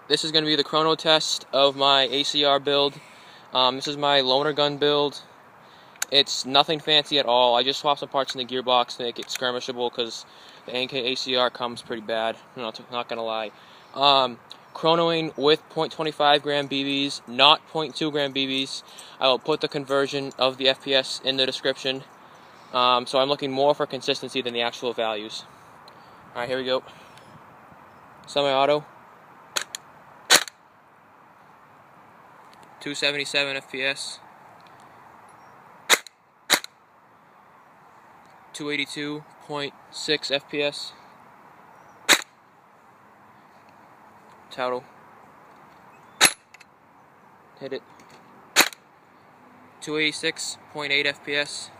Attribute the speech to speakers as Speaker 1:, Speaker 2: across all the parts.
Speaker 1: This is going to be the chrono test of my ACR build. This is my loaner gun build. It's nothing fancy at all. I just swapped some parts in the gearbox to make it skirmishable because the NK ACR comes pretty bad. Not going to lie. Chronoing with 0.25 gram BBs, not 0.2 gram BBs. I will put the conversion of the FPS in the description. So I'm looking more for consistency than the actual values. Alright, here we go. Semi-auto. 277 FPS. 282.6 FPS. Total. Hit it. 286.8 FPS.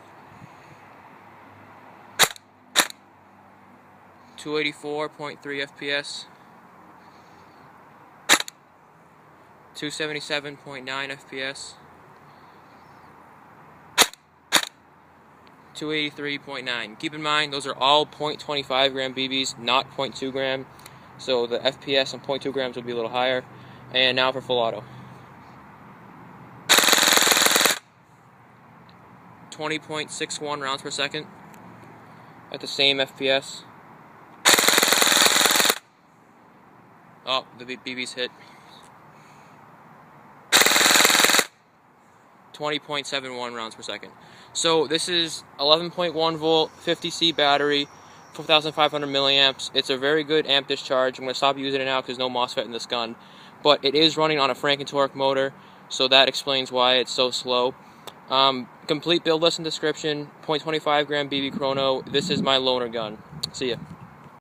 Speaker 1: 284.3 FPS. 277.9 FPS. 283.9. Keep in mind, those are all 0.25 gram BBs, not 0.2 gram. So the FPS on 0.2 grams will be a little higher. And now for full auto. 20.61 rounds per second at the same FPS. Oh, the BB's hit. 20.71 rounds per second. So this is 11.1 volt, 50C battery, 4,500 milliamps. It's a very good amp discharge. I'm going to stop using it now because there's no MOSFET in this gun. But it is running on a Franken-Torque motor, so that explains why it's so slow. Complete build list and description, 0.25 gram BB chrono. This is my loaner gun. See ya.